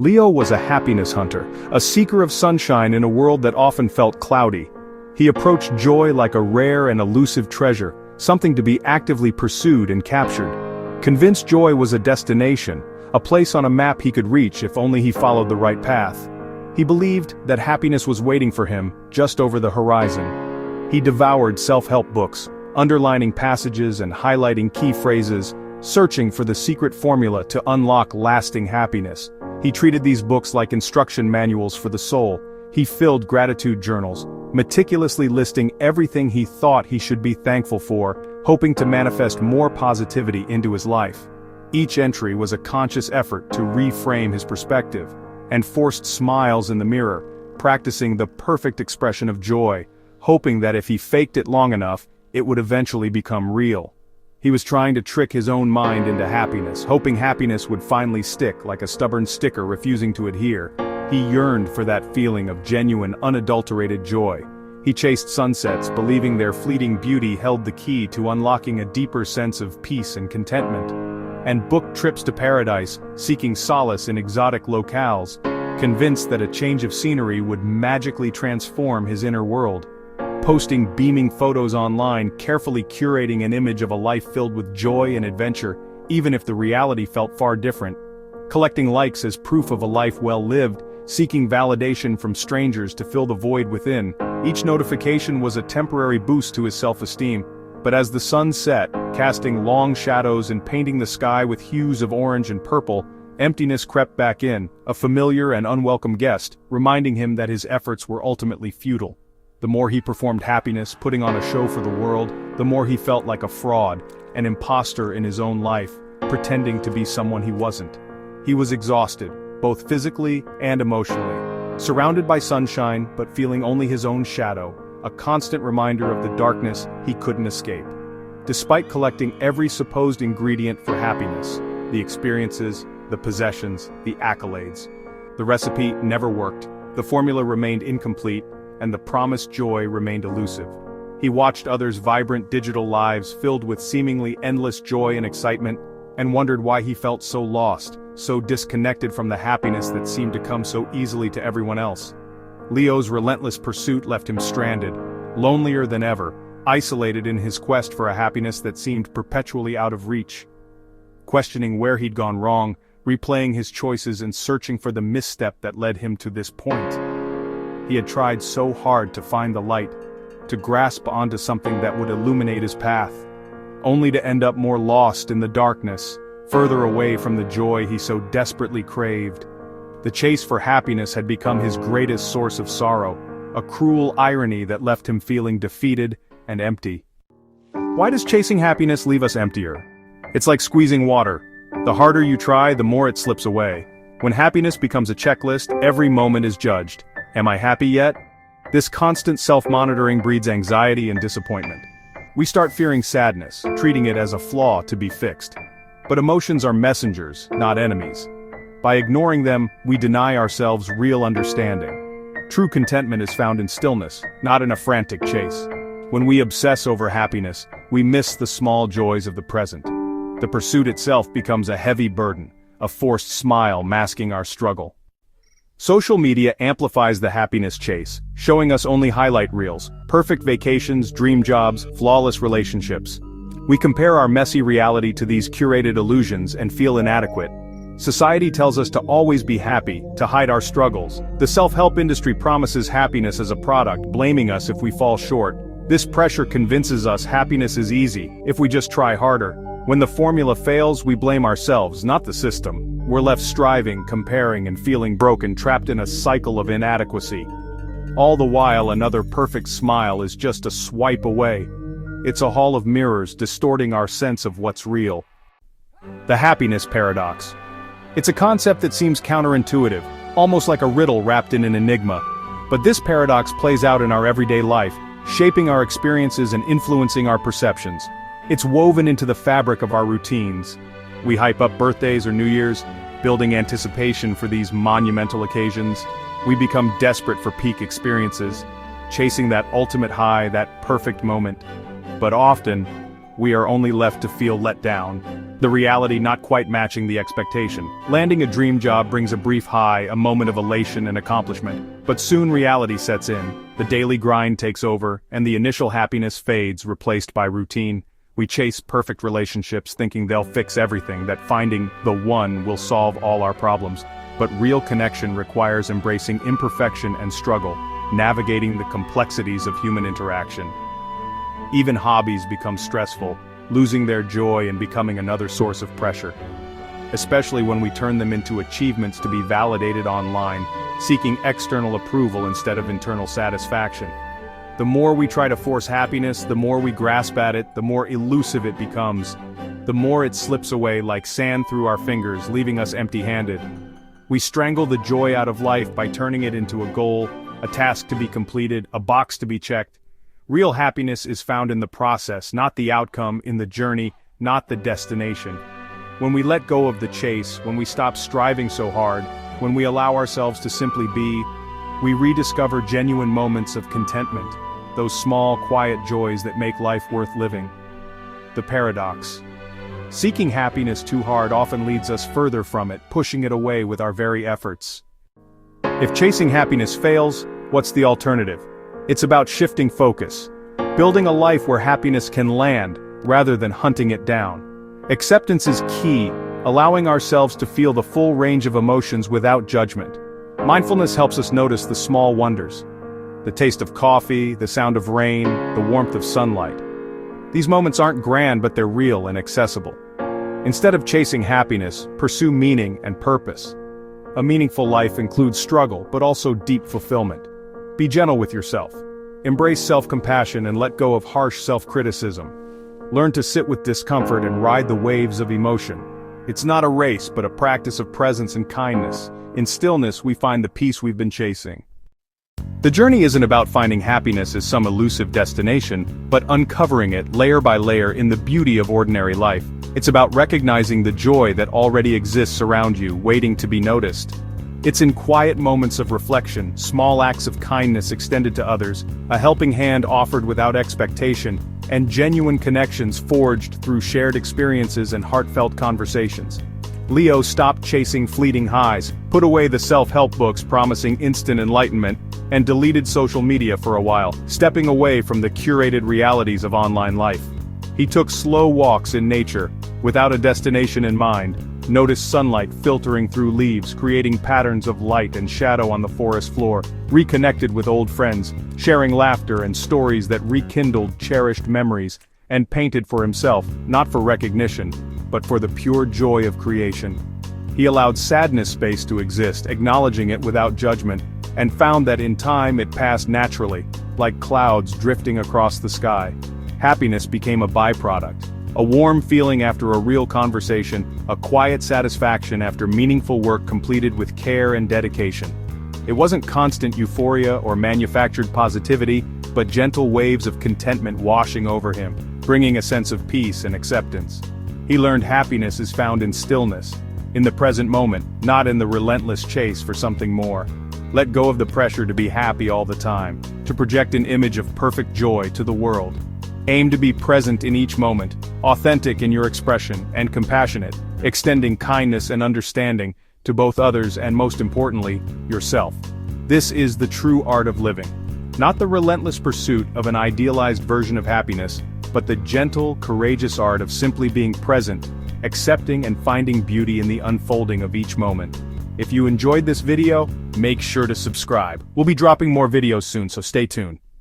Leo was a happiness hunter, a seeker of sunshine in a world that often felt cloudy. He approached joy like a rare and elusive treasure, something to be actively pursued and captured. Convinced joy was a destination, a place on a map he could reach if only he followed the right path. He believed that happiness was waiting for him, just over the horizon. He devoured self-help books, underlining passages and highlighting key phrases, searching for the secret formula to unlock lasting happiness. He treated these books like instruction manuals for the soul. He filled gratitude journals, meticulously listing everything he thought he should be thankful for, hoping to manifest more positivity into his life. Each entry was a conscious effort to reframe his perspective, and forced smiles in the mirror, practicing the perfect expression of joy, hoping that if he faked it long enough, it would eventually become real. He was trying to trick his own mind into happiness, hoping happiness would finally stick like a stubborn sticker refusing to adhere. He yearned for that feeling of genuine, unadulterated joy. He chased sunsets, believing their fleeting beauty held the key to unlocking a deeper sense of peace and contentment. And booked trips to paradise, seeking solace in exotic locales, convinced that a change of scenery would magically transform his inner world. Posting beaming photos online, carefully curating an image of a life filled with joy and adventure, even if the reality felt far different. Collecting likes as proof of a life well lived, seeking validation from strangers to fill the void within. Each notification was a temporary boost to his self-esteem, but as the sun set, casting long shadows and painting the sky with hues of orange and purple, emptiness crept back in, a familiar and unwelcome guest, reminding him that his efforts were ultimately futile. The more he performed happiness, putting on a show for the world, the more he felt like a fraud, an imposter in his own life, pretending to be someone he wasn't. He was exhausted, both physically and emotionally, surrounded by sunshine but feeling only his own shadow, a constant reminder of the darkness he couldn't escape. Despite collecting every supposed ingredient for happiness, the experiences, the possessions, the accolades, the recipe never worked, the formula remained incomplete, and the promised joy remained elusive. He watched others' vibrant digital lives filled with seemingly endless joy and excitement, and wondered why he felt so lost, so disconnected from the happiness that seemed to come so easily to everyone else. Leo's relentless pursuit left him stranded, lonelier than ever, isolated in his quest for a happiness that seemed perpetually out of reach. Questioning where he'd gone wrong, replaying his choices and searching for the misstep that led him to this point. He had tried so hard to find the light, to grasp onto something that would illuminate his path, only to end up more lost in the darkness, further away from the joy he so desperately craved. The chase for happiness had become his greatest source of sorrow, a cruel irony that left him feeling defeated and empty. Why does chasing happiness leave us emptier? It's like squeezing water. The harder you try, the more it slips away. When happiness becomes a checklist, every moment is judged. Am I happy yet? This constant self-monitoring breeds anxiety and disappointment. We start fearing sadness, treating it as a flaw to be fixed. But emotions are messengers, not enemies. By ignoring them, we deny ourselves real understanding. True contentment is found in stillness, not in a frantic chase. When we obsess over happiness, we miss the small joys of the present. The pursuit itself becomes a heavy burden, a forced smile masking our struggle. Social media amplifies the happiness chase, showing us only highlight reels, perfect vacations, dream jobs, flawless relationships. We compare our messy reality to these curated illusions and feel inadequate. Society tells us to always be happy, to hide our struggles. The self-help industry promises happiness as a product, blaming us if we fall short. This pressure convinces us happiness is easy, if we just try harder. When the formula fails, we blame ourselves, not the system. We're left striving, comparing, and feeling broken, trapped in a cycle of inadequacy. All the while, another perfect smile is just a swipe away. It's a hall of mirrors distorting our sense of what's real. The happiness paradox. It's a concept that seems counterintuitive, almost like a riddle wrapped in an enigma. But this paradox plays out in our everyday life, shaping our experiences and influencing our perceptions. It's woven into the fabric of our routines. We hype up birthdays or New Year's, building anticipation for these monumental occasions. We become desperate for peak experiences, chasing that ultimate high, that perfect moment. But often, we are only left to feel let down. The reality not quite matching the expectation. Landing a dream job brings a brief high, a moment of elation and accomplishment. But soon reality sets in, the daily grind takes over, and the initial happiness fades, replaced by routine. We chase perfect relationships thinking they'll fix everything, that finding the one will solve all our problems. But real connection requires embracing imperfection and struggle, navigating the complexities of human interaction. Even hobbies become stressful, losing their joy and becoming another source of pressure. Especially when we turn them into achievements to be validated online, seeking external approval instead of internal satisfaction. The more we try to force happiness, the more we grasp at it, the more elusive it becomes. The more it slips away like sand through our fingers, leaving us empty-handed. We strangle the joy out of life by turning it into a goal, a task to be completed, a box to be checked. Real happiness is found in the process, not the outcome, in the journey, not the destination. When we let go of the chase, when we stop striving so hard, when we allow ourselves to simply be, we rediscover genuine moments of contentment, those small, quiet joys that make life worth living. The paradox. Seeking happiness too hard often leads us further from it, pushing it away with our very efforts. If chasing happiness fails, what's the alternative? It's about shifting focus, building a life where happiness can land, rather than hunting it down. Acceptance is key, allowing ourselves to feel the full range of emotions without judgment. Mindfulness helps us notice the small wonders. The taste of coffee, the sound of rain, the warmth of sunlight. These moments aren't grand, but they're real and accessible. Instead of chasing happiness, pursue meaning and purpose. A meaningful life includes struggle, but also deep fulfillment. Be gentle with yourself. Embrace self-compassion and let go of harsh self-criticism. Learn to sit with discomfort and ride the waves of emotion. It's not a race, but a practice of presence and kindness. In stillness, we find the peace we've been chasing. The journey isn't about finding happiness as some elusive destination, but uncovering it layer by layer in the beauty of ordinary life. It's about recognizing the joy that already exists around you, waiting to be noticed. It's in quiet moments of reflection, small acts of kindness extended to others, a helping hand offered without expectation, and genuine connections forged through shared experiences and heartfelt conversations. Leo stopped chasing fleeting highs, put away the self-help books promising instant enlightenment, and deleted social media for a while, stepping away from the curated realities of online life. He took slow walks in nature, without a destination in mind, noticed sunlight filtering through leaves, creating patterns of light and shadow on the forest floor, reconnected with old friends, sharing laughter and stories that rekindled cherished memories, and painted for himself, not for recognition, but for the pure joy of creation. He allowed sadness space to exist, acknowledging it without judgment, and found that in time it passed naturally, like clouds drifting across the sky. Happiness became a byproduct. A warm feeling after a real conversation, a quiet satisfaction after meaningful work completed with care and dedication. It wasn't constant euphoria or manufactured positivity, but gentle waves of contentment washing over him, bringing a sense of peace and acceptance. He learned happiness is found in stillness, in the present moment, not in the relentless chase for something more. Let go of the pressure to be happy all the time, to project an image of perfect joy to the world. Aim to be present in each moment, authentic in your expression, and compassionate, extending kindness and understanding to both others and, most importantly, yourself. This is the true art of living. Not the relentless pursuit of an idealized version of happiness, but the gentle, courageous art of simply being present, accepting and finding beauty in the unfolding of each moment. If you enjoyed this video, make sure to subscribe. We'll be dropping more videos soon, so stay tuned.